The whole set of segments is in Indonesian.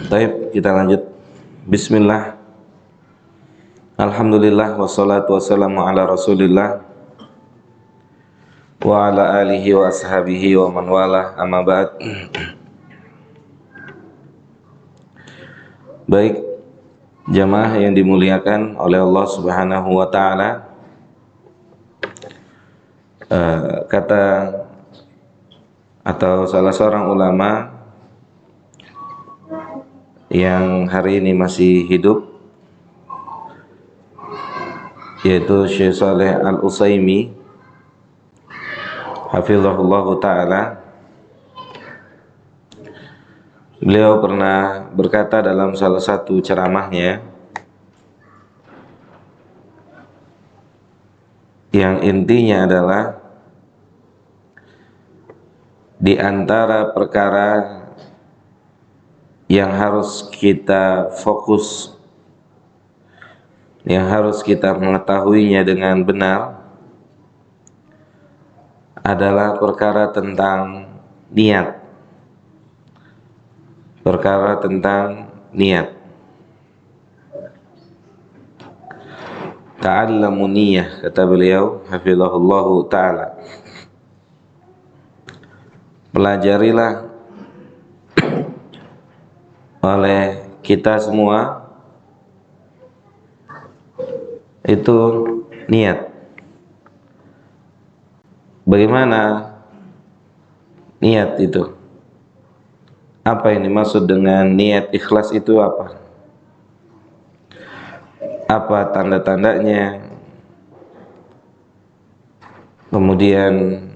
Baik, kita lanjut. Bismillah. Alhamdulillah wassalatu wassalamu ala Rasulillah wa ala alihi wa ashabihi wa man wala, amma ba'd. Baik, jamaah yang dimuliakan oleh Allah Subhanahu wa taala. Kata atau salah seorang ulama yang hari ini masih hidup, yaitu Syekh Shalih Al-Utsaimin hafizahullah ta'ala. Beliau pernah berkata dalam salah satu ceramahnya, yang intinya adalah di antara perkara yang harus kita fokus, yang harus kita mengetahuinya dengan benar adalah perkara tentang niat. Perkara tentang niat. Ta'allamu niyah, kata beliau hafizahullahu ta'ala. Pelajarilah oleh kita semua itu niat. Bagaimana niat itu? Apa yang dimaksud dengan niat ikhlas itu apa? Apa tanda-tandanya? Kemudian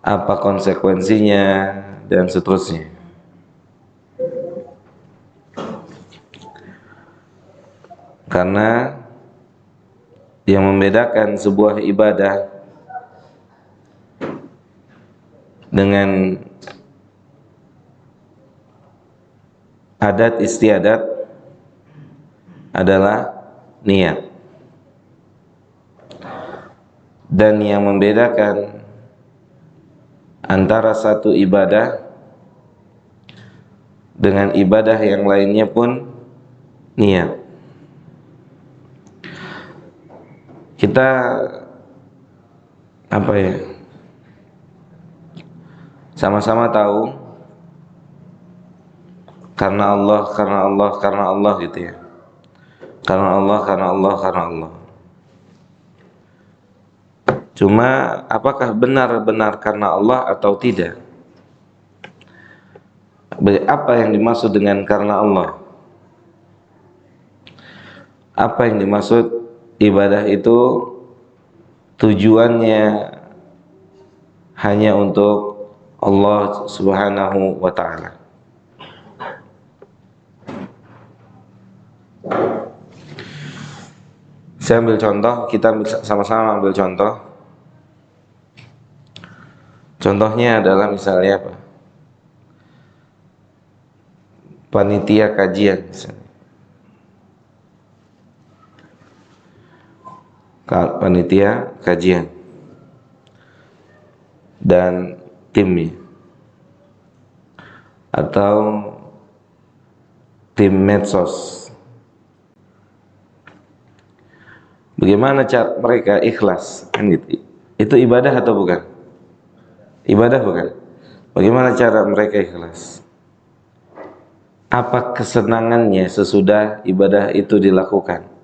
apa konsekuensinya dan seterusnya. Karena yang membedakan sebuah ibadah dengan adat istiadat adalah niat. Dan yang membedakan antara satu ibadah dengan ibadah yang lainnya pun niat. Kita sama-sama tahu karena Allah gitu ya. Karena Allah. Cuma apakah benar-benar karena Allah atau tidak? Apa yang dimaksud dengan karena Allah? Apa yang dimaksud ibadah itu tujuannya hanya untuk Allah Subhanahu wa ta'ala? Saya ambil contoh, kita sama-sama ambil contoh. Contohnya adalah misalnya apa? Panitia kajian misalnya. Panitia kajian dan timnya, atau tim medsos. Bagaimana cara mereka ikhlas? Kan gitu. Itu ibadah atau bukan? Ibadah bukan? Bagaimana cara mereka ikhlas? Apa kesenangannya sesudah ibadah itu dilakukan?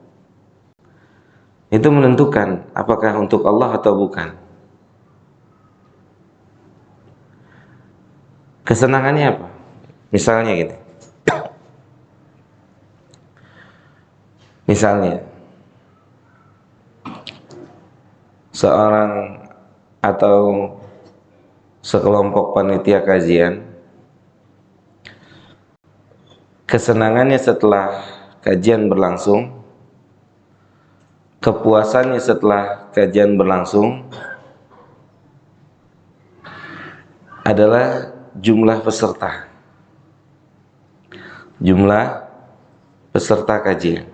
Itu menentukan apakah untuk Allah atau bukan. Kesenangannya apa? Misalnya gitu. Misalnya seorang atau sekelompok panitia kajian, kesenangannya setelah kajian berlangsung, kepuasannya setelah kajian berlangsung adalah jumlah peserta. Jumlah peserta kajian.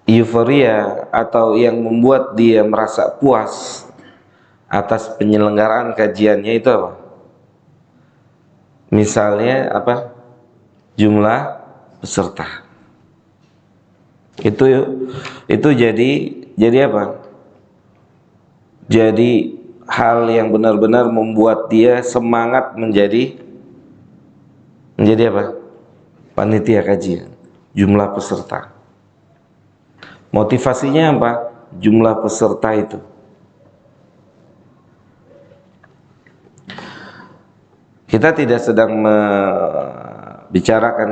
Euforia atau yang membuat dia merasa puas atas penyelenggaraan kajiannya itu apa? Misalnya apa? Jumlah peserta. Itu jadi apa? Jadi hal yang benar-benar membuat dia semangat menjadi apa? Panitia kajian. Jumlah peserta. Motivasinya apa? Jumlah peserta itu. Kita tidak sedang membicarakan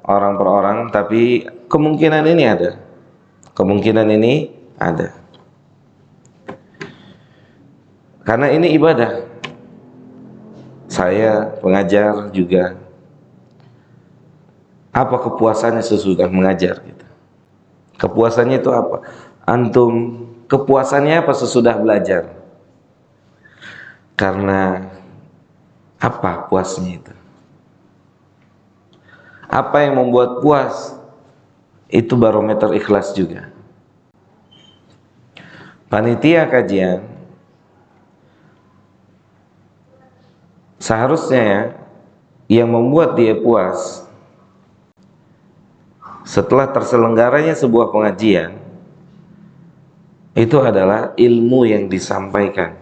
orang per orang, tapi kemungkinan ini ada. Kemungkinan ini ada. Karena ini ibadah. Saya pengajar juga. Apa kepuasannya sesudah mengajar gitu? Kepuasannya itu apa? Antum kepuasannya apa sesudah belajar? Karena apa puasnya itu? Apa yang membuat puas? Itu barometer ikhlas juga. Panitia kajian seharusnya yang membuat dia puas setelah terselenggaranya sebuah pengajian itu adalah ilmu yang disampaikan.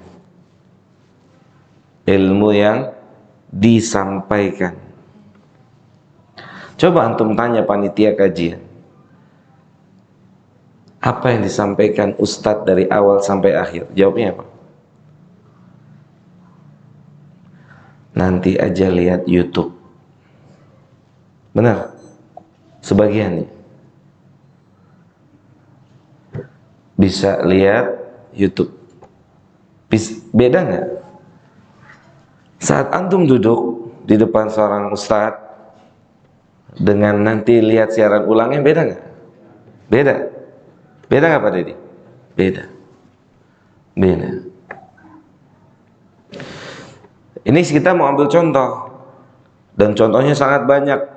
Ilmu yang disampaikan. Coba antum tanya panitia kajian, apa yang disampaikan ustadz dari awal sampai akhir? Jawabnya apa? Nanti aja lihat YouTube. Benar? Sebagiannya bisa lihat YouTube. Beda nggak? Saat antum duduk di depan seorang ustadz dengan nanti lihat siaran ulangnya, beda nggak? Beda. Beda nggak Pak Deddy? Beda. Beda. Ini kita mau ambil contoh, dan contohnya sangat banyak.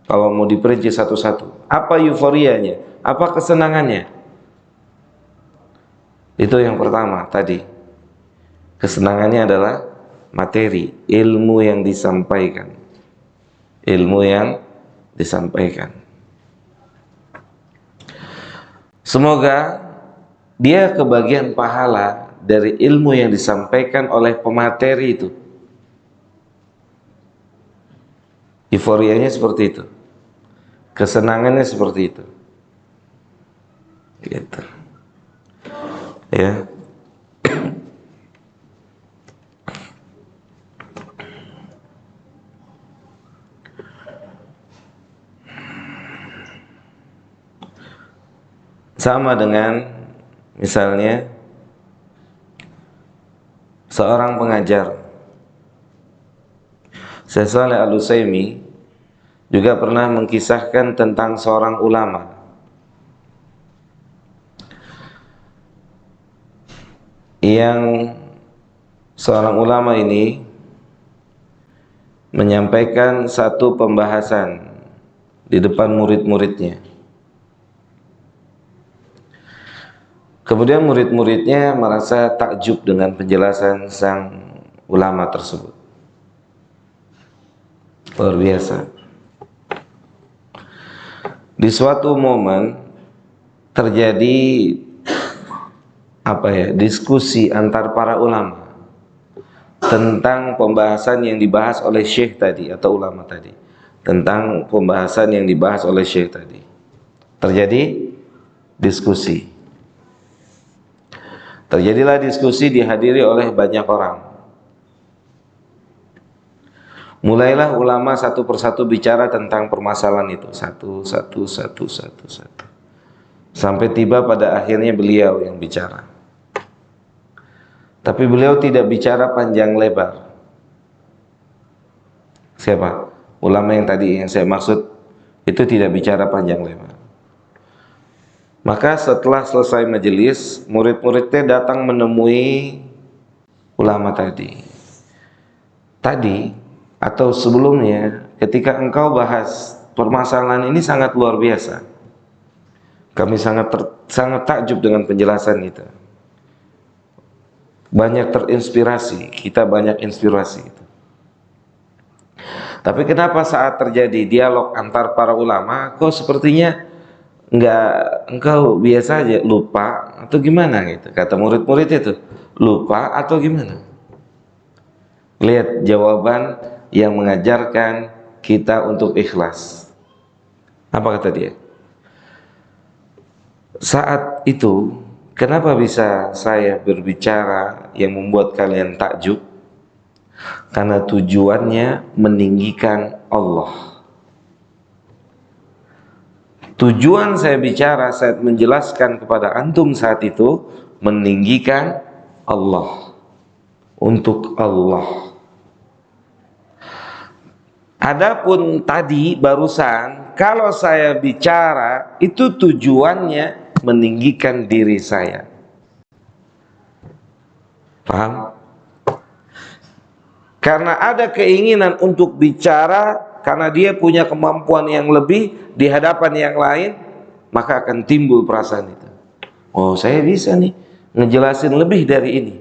Kalau mau diperinci satu-satu, apa euforianya? Apa kesenangannya? Itu yang pertama tadi. Kesenangannya adalah materi, ilmu yang disampaikan. Ilmu yang disampaikan. Semoga dia kebagian pahala dari ilmu yang disampaikan oleh pemateri itu. Euforianya seperti itu. Kesenangannya seperti itu. Gitu. Ya. Sama dengan misalnya seorang pengajar. Syekh Shalih Al-Utsaimin juga pernah mengkisahkan tentang seorang ulama yang seorang ulama ini menyampaikan satu pembahasan di depan murid-muridnya. Kemudian murid-muridnya merasa takjub dengan penjelasan sang ulama tersebut. Luar biasa. Di suatu momen terjadi diskusi antar para ulama tentang pembahasan yang dibahas oleh syekh tadi atau ulama tadi. Tentang pembahasan yang dibahas oleh syekh tadi. Terjadi diskusi. Terjadilah diskusi dihadiri oleh banyak orang. Mulailah ulama satu persatu bicara tentang permasalahan itu, satu. Sampai tiba pada akhirnya beliau yang bicara. Tapi beliau tidak bicara panjang lebar. Siapa? Ulama yang tadi yang saya maksud itu tidak bicara panjang lebar. Maka setelah selesai majelis, murid-muridnya datang menemui ulama tadi. Atau sebelumnya, ketika engkau bahas permasalahan ini sangat luar biasa. Kami sangat takjub dengan penjelasan itu. Banyak terinspirasi, kita banyak inspirasi itu. Tapi kenapa saat terjadi dialog antar para ulama, kok sepertinya engkau biasa aja, lupa atau gimana gitu? Kata murid-murid itu, lupa atau gimana? Lihat jawaban yang mengajarkan kita untuk ikhlas. Apa kata dia? Saat itu, kenapa bisa saya berbicara yang membuat kalian takjub? Karena tujuannya meninggikan Allah. Tujuan saya bicara, saya menjelaskan kepada antum saat itu, meninggikan Allah, untuk Allah. Adapun tadi barusan, kalau saya bicara itu tujuannya meninggikan diri saya. Paham? Karena ada keinginan untuk bicara, karena dia punya kemampuan yang lebih di hadapan yang lain, maka akan timbul perasaan itu. Oh, saya bisa nih ngejelasin lebih dari ini.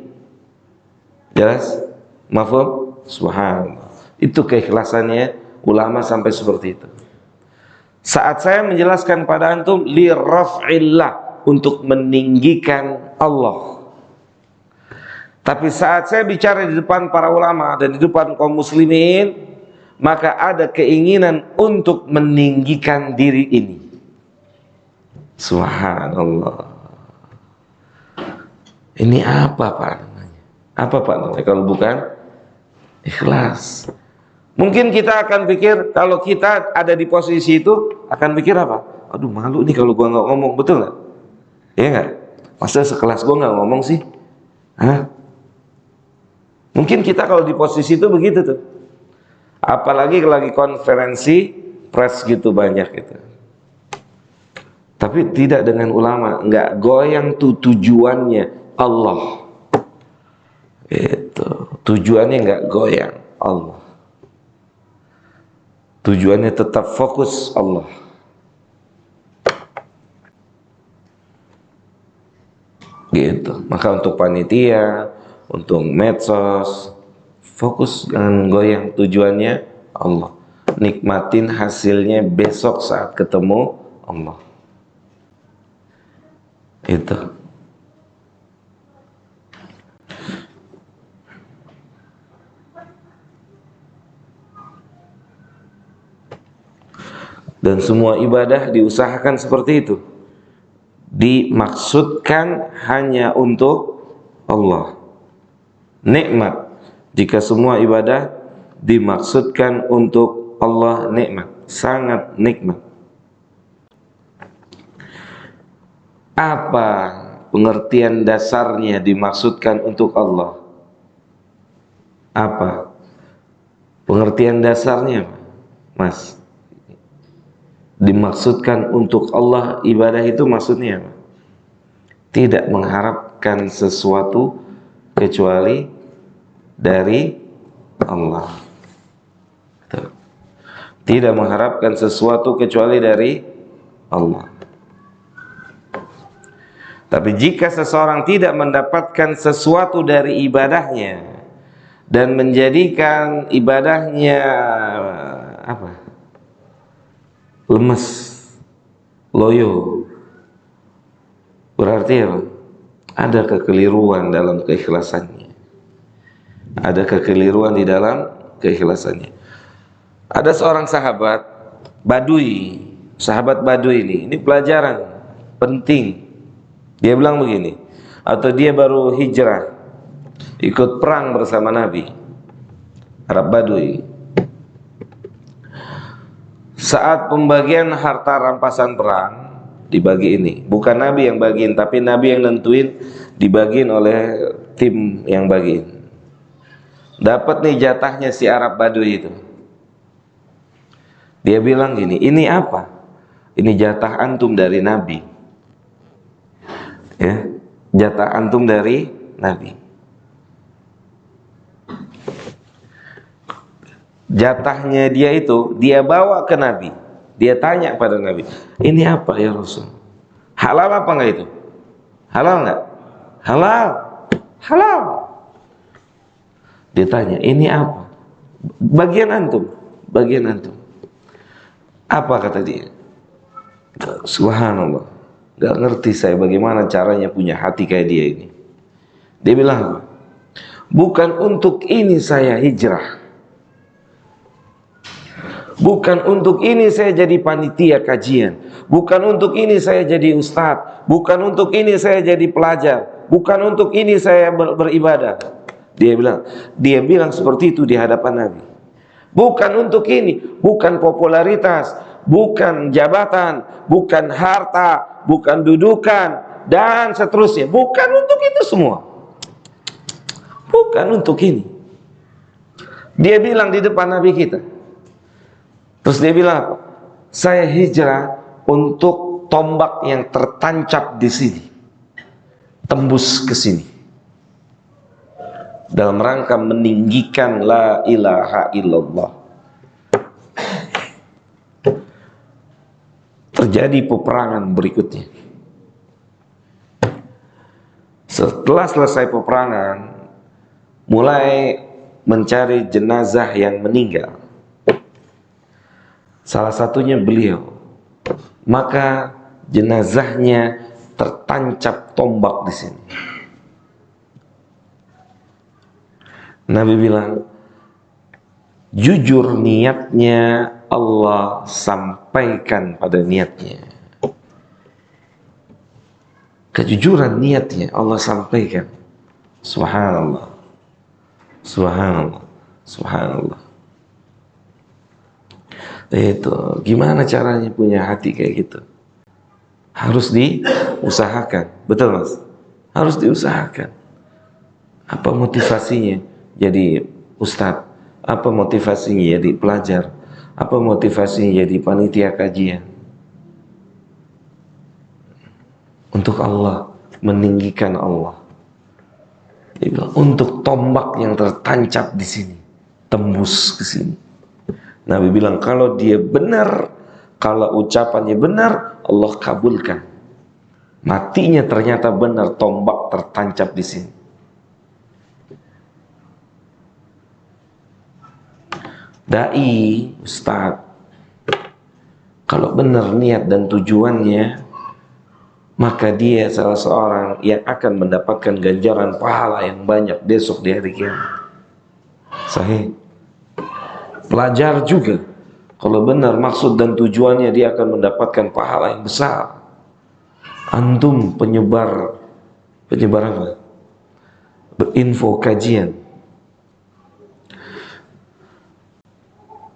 Jelas? Mafhum? Subhanallah. Itu keikhlasannya ulama sampai seperti itu. Saat saya menjelaskan pada antum li raf'illah, untuk meninggikan Allah. Tapi saat saya bicara di depan para ulama dan di depan kaum muslimin, maka ada keinginan untuk meninggikan diri ini. Subhanallah. Ini apa Pak namanya? Apa Pak namanya kalau bukan ikhlas? Mungkin kita akan pikir, kalau kita ada di posisi itu, akan pikir apa? Aduh, malu nih kalau gua nggak ngomong, betul nggak? Iya nggak? Masa sekelas gua nggak ngomong sih? Hah? Mungkin kita kalau di posisi itu begitu tuh. Apalagi lagi konferensi press gitu banyak gitu. Tapi tidak dengan ulama, nggak goyang tuh tujuannya Allah. Itu tujuannya nggak goyang Allah. Tujuannya tetap fokus Allah. Gitu. Maka untuk panitia, untuk medsos, fokus, jangan goyang, tujuannya Allah. Nikmatin hasilnya besok saat ketemu Allah. Itu. Dan semua ibadah diusahakan seperti itu. Dimaksudkan hanya untuk Allah. Nikmat, jika semua ibadah dimaksudkan untuk Allah, nikmat, sangat nikmat. Apa pengertian dasarnya dimaksudkan untuk Allah? Apa pengertian dasarnya, Mas? Dimaksudkan untuk Allah, ibadah itu maksudnya apa? Tidak mengharapkan sesuatu kecuali dari Allah. Tidak mengharapkan sesuatu kecuali dari Allah. Tapi jika seseorang tidak mendapatkan sesuatu dari ibadahnya dan menjadikan ibadahnya apa? Lemes, loyo, berarti apa? Ada kekeliruan dalam keikhlasannya. Ada kekeliruan di dalam keikhlasannya. Ada seorang sahabat Badui, sahabat Badui ini pelajaran penting. Dia bilang begini, atau dia baru hijrah, ikut perang bersama Nabi, Arab Badui. Saat pembagian harta rampasan perang, dibagi ini. Bukan Nabi yang bagiin, tapi Nabi yang nentuin, dibagiin oleh tim yang bagiin. Dapat nih jatahnya si Arab Badui itu. Dia bilang gini, ini apa? Ini jatah antum dari Nabi. Ya, jatah antum dari Nabi. Jatahnya dia itu, dia bawa ke Nabi. Dia tanya pada Nabi, ini apa ya Rasul? Halal apa enggak itu? Halal enggak? Halal. Halal. Dia tanya, ini apa? Bagian antum. bagian antum. Apa kata dia? Subhanallah, gak ngerti saya bagaimana caranya punya hati kayak dia ini. Dia bilang, bukan untuk ini saya hijrah, bukan untuk ini saya jadi panitia kajian, bukan untuk ini saya jadi ustadz, bukan untuk ini saya jadi pelajar, bukan untuk ini saya beribadah. Dia bilang seperti itu di hadapan Nabi. Bukan untuk ini, bukan popularitas, bukan jabatan, bukan harta, bukan dudukan, dan seterusnya. Bukan untuk itu semua. Bukan untuk ini. Dia bilang di depan Nabi kita. Terus dia bilang, saya hijrah untuk tombak yang tertancap di sini, tembus ke sini, dalam rangka meninggikan la ilaha illallah. Terjadi peperangan berikutnya. Setelah selesai peperangan, mulai mencari jenazah yang meninggal. Salah satunya beliau. Maka jenazahnya tertancap tombak di sini. Nabi bilang, jujur niatnya Allah sampaikan pada niatnya. Kejujuran niatnya Allah sampaikan. Subhanallah, subhanallah, subhanallah. Itu gimana caranya punya hati kayak gitu? Harus diusahakan, betul mas? Harus diusahakan. Apa motivasinya jadi ustadz? Apa motivasinya jadi pelajar? Apa motivasinya jadi panitia kajian? Untuk Allah, meninggikan Allah. Dia bilang, untuk tombak yang tertancap di sini, tembus ke sini. Nabi bilang, kalau dia benar, kalau ucapannya benar, Allah kabulkan. Matinya ternyata benar, tombak tertancap di sini. Dai, ustadz, kalau benar niat dan tujuannya, maka dia salah seorang yang akan mendapatkan ganjaran pahala yang banyak besok di hari kiamat. Sahih. Pelajar juga, kalau benar maksud dan tujuannya, dia akan mendapatkan pahala yang besar. Antum penyebar apa? Berinfo kajian,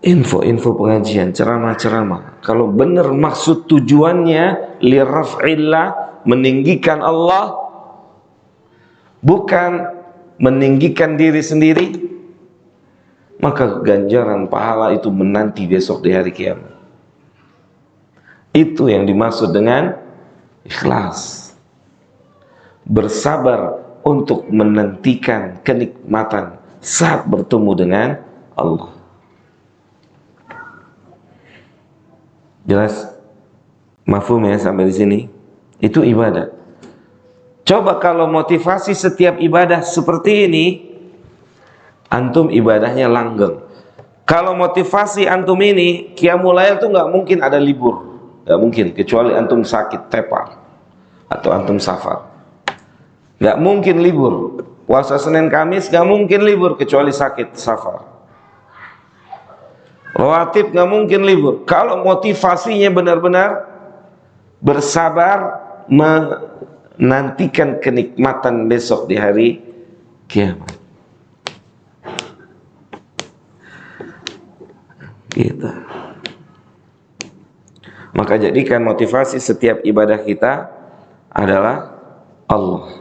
info pengajian, ceramah-ceramah. Kalau benar maksud tujuannya liraf'illah, meninggikan Allah, bukan meninggikan diri sendiri, maka ganjaran pahala itu menanti besok di hari kiamat. Itu yang dimaksud dengan ikhlas. Bersabar untuk menantikan kenikmatan saat bertemu dengan Allah. Jelas? Mafhum ya sampai di sini? Itu ibadah. Coba kalau motivasi setiap ibadah seperti ini, antum ibadahnya langgeng. Kalau motivasi antum ini, Qiyamul Lail itu nggak mungkin ada libur, nggak mungkin, kecuali antum sakit tepar atau antum safar. Nggak mungkin libur. Puasa Senin Kamis nggak mungkin libur kecuali sakit safar. Rawatib nggak mungkin libur. Kalau motivasinya benar-benar bersabar menantikan kenikmatan besok di hari kiamat. Gitu. Maka jadikan motivasi setiap ibadah kita adalah Allah.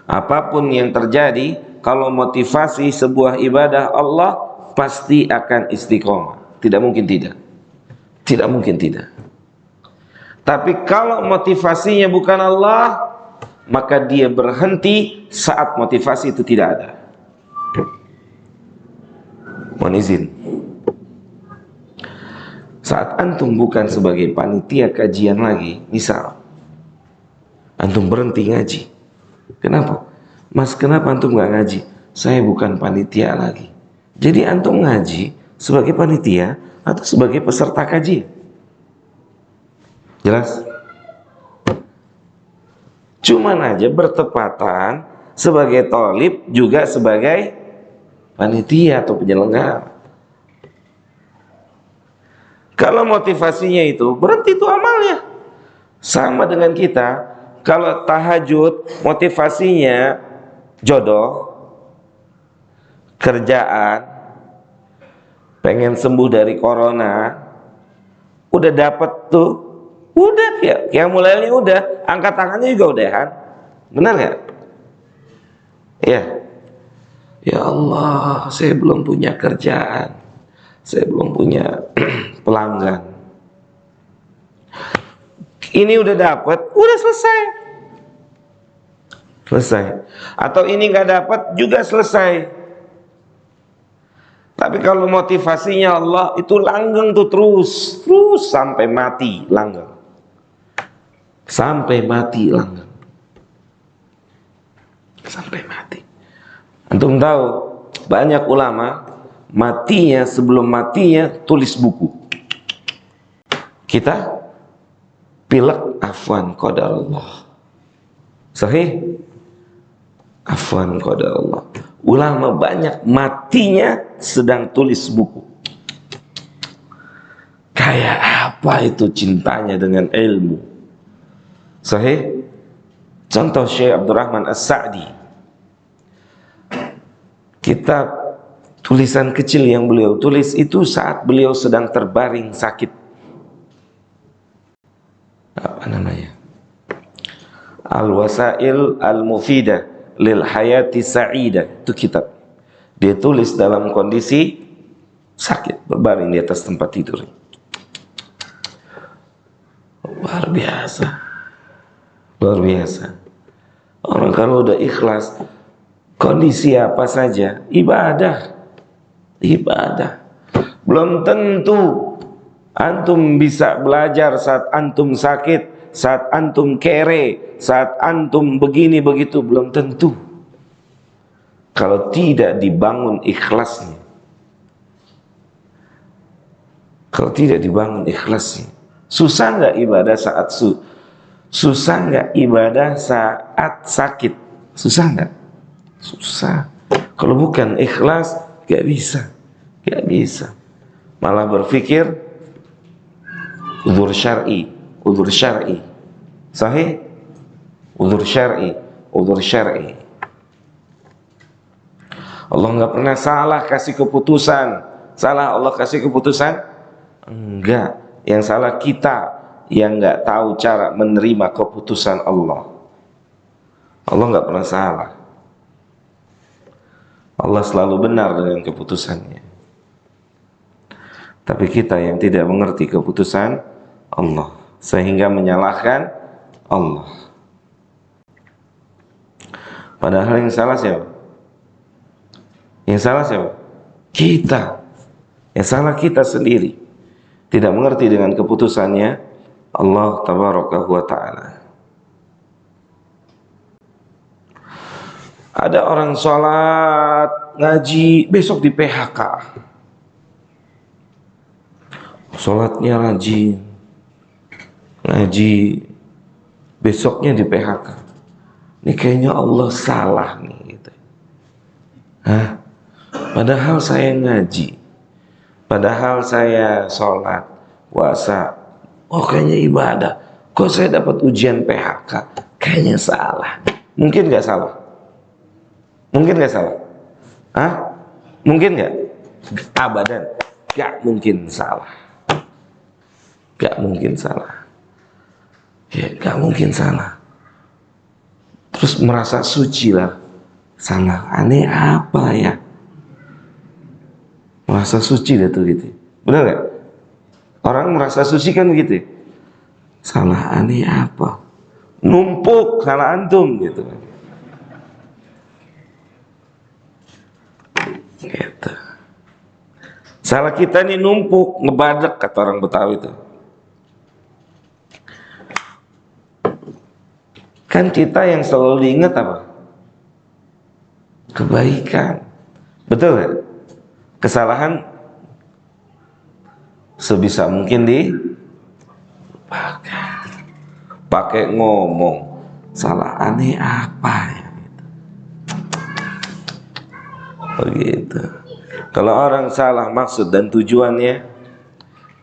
Apapun yang terjadi, kalau motivasi sebuah ibadah Allah, pasti akan istiqomah. Tidak mungkin tidak. Tidak mungkin tidak. Tapi kalau motivasinya bukan Allah, maka dia berhenti saat motivasi itu tidak ada. Mohon izin. Saat antum bukan sebagai panitia kajian lagi, misal antum berhenti ngaji. Kenapa? Mas, kenapa antum nggak ngaji? Saya bukan panitia lagi. Jadi antum ngaji sebagai panitia atau sebagai peserta kaji? Jelas? Cuman aja bertepatan sebagai thalib juga sebagai panitia atau penyelenggara. Kalau motivasinya itu berarti itu amalnya. Sama dengan kita, kalau tahajud motivasinya jodoh, kerjaan, pengen sembuh dari corona, udah dapet tuh, udah ya mulainya udah, angkat tangannya juga udahan, benar nggak? Ya, ya Allah, saya belum punya kerjaan, saya belum punya pelanggan. Ini udah dapet, udah selesai. Selesai. Atau ini nggak dapat juga selesai. Tapi kalau motivasinya Allah, itu langgeng tuh terus sampai mati langgeng. Sampai mati langgeng. Sampai mati. Antum tahu, banyak ulama matinya sebelum matinya tulis buku. Kita pilek afwan qadarullah. Sahih? Afwan qadarullah. Ulama banyak matinya sedang tulis buku. Kayak apa itu cintanya dengan ilmu? Sahih? Contoh Syekh Abdurrahman As-Sa'di. Kitab tulisan kecil yang beliau tulis itu saat beliau sedang terbaring sakit. Apa namanya? Al-Wasail Al-Mufidah Lil Hayati Sa'idah. Itu kitab. Dia tulis dalam kondisi sakit, berbaring di atas tempat tidur. Luar biasa. Luar biasa. Orang kalau udah ikhlas, kondisi apa saja, ibadah. Ibadah. Belum tentu antum bisa belajar saat antum sakit, saat antum kere, saat antum begini begitu, belum tentu. Kalau tidak dibangun ikhlasnya. Kalau tidak dibangun ikhlasnya. Susah nggak ibadah saat susah nggak ibadah saat sakit? Susah nggak? Susah. Kalau bukan ikhlas, nggak bisa. Nggak bisa. Malah berpikir udzur syar'i, udzur syar'i. Sahih? Udzur syar'i, udzur syar'i. Allah nggak pernah salah kasih keputusan. Salah Allah kasih keputusan? Enggak. Yang salah kita yang nggak tahu cara menerima keputusan Allah. Allah nggak pernah salah. Allah selalu benar dengan keputusannya. Tapi kita yang tidak mengerti keputusan Allah, sehingga menyalahkan Allah. Padahal yang salah siapa? Yang salah siapa? Kita. Yang salah kita sendiri. Tidak mengerti dengan keputusannya Allah tabaraka wa ta'ala. Ada orang sholat, ngaji, besok di PHK. Sholatnya rajin, ngaji, besoknya di PHK. Ini kayaknya Allah salah nih gitu. Hah? Padahal saya ngaji, padahal saya sholat, puasa, oh kayaknya ibadah, kok saya dapat ujian PHK, kayaknya salah. Mungkin gak salah? Mungkin gak salah? Hah? Mungkin gak? Abadan, gak mungkin salah. Gak mungkin salah. Ya, gak mungkin salah. Terus merasa suci lah. Salah, aneh apa ya? Merasa suci deh tuh gitu. Benar gak? Orang merasa suci kan gitu. Salah aneh apa? Numpuk, salah antum gitu. Gitu. Salah kita nih numpuk, ngebadek kata orang Betawi itu. Kan kita yang selalu diingat apa? Kebaikan. Betul gak? Kesalahan sebisa mungkin pakai ngomong salah aneh apa ya, begitu. Kalau orang salah maksud dan tujuannya,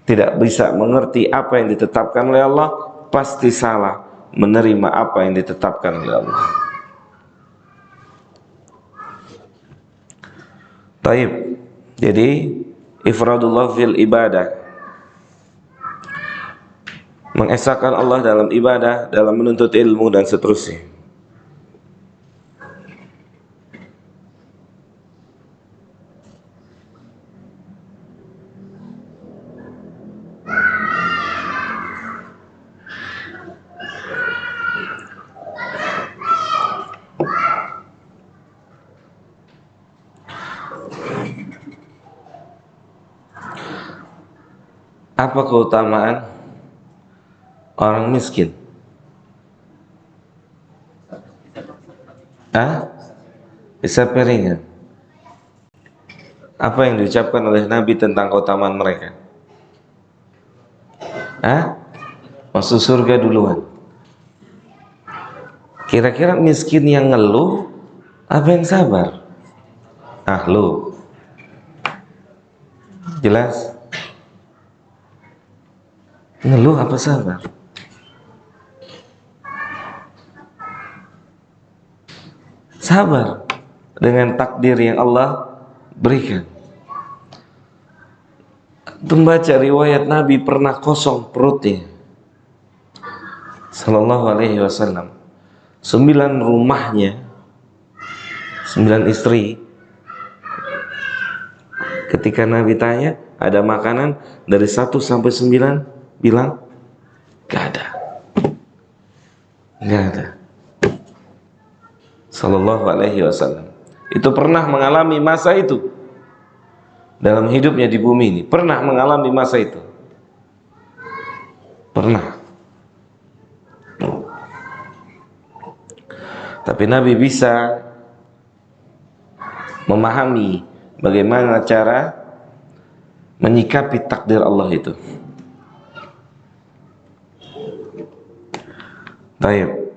tidak bisa mengerti apa yang ditetapkan oleh Allah, pasti salah menerima apa yang ditetapkan oleh Allah. Taib. Jadi ifradullah fil ibadah, mengesahkan Allah dalam ibadah, dalam menuntut ilmu dan seterusnya. Apa keutamaan orang miskin? Bisa piringan. Apa yang diucapkan oleh Nabi tentang keutamaan mereka? Masuk surga duluan. Kira-kira miskin yang ngeluh apa yang sabar? Lu jelas ngeluh apa sabar? Sabar dengan takdir yang Allah berikan. Membaca riwayat Nabi pernah kosong perutnya Sallallahu alaihi wasallam, 9 rumahnya, 9 istri. Ketika Nabi tanya ada makanan, dari 1 sampai 9 bilang gak ada. Sallallahu alaihi wasallam itu pernah mengalami masa itu dalam hidupnya di bumi ini, pernah mengalami masa itu, pernah. Tapi Nabi bisa memahami bagaimana cara menyikapi takdir Allah itu. Baik.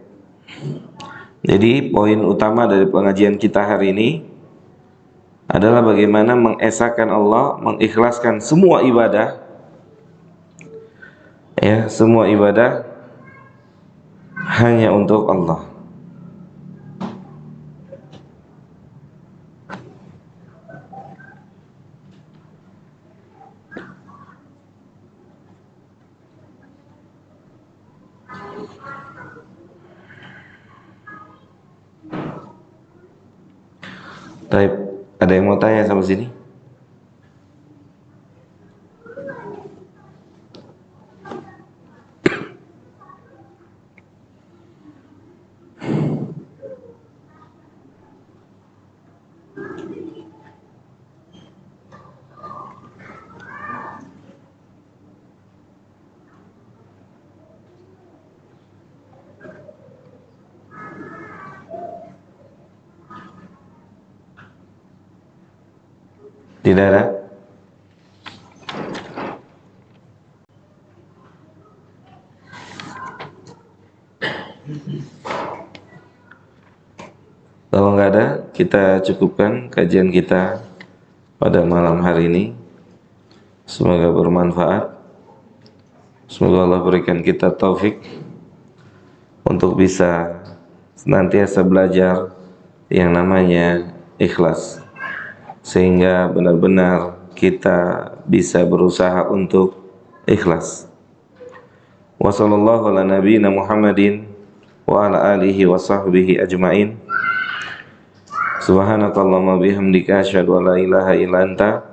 Jadi poin utama dari pengajian kita hari ini adalah bagaimana mengesahkan Allah, mengikhlaskan semua ibadah, ya, semua ibadah hanya untuk Allah. Baik, ada yang mau tanya sampai sini? Tidak ada? Kalau nggak ada, kita cukupkan kajian kita pada malam hari ini. Semoga bermanfaat. Semoga Allah berikan kita taufik untuk bisa senantiasa belajar yang namanya ikhlas, sehingga benar-benar kita bisa berusaha untuk ikhlas. Wa sallallahu ala nabiyyina Muhammadin wa ala alihi wa sahbihi ajmain. Subhanakallahumma bihamdika asyhadu an la ilaha illa anta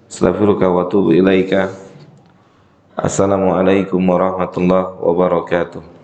astaghfiruka wa atubu ilaika. Assalamualaikum warahmatullahi wabarakatuh.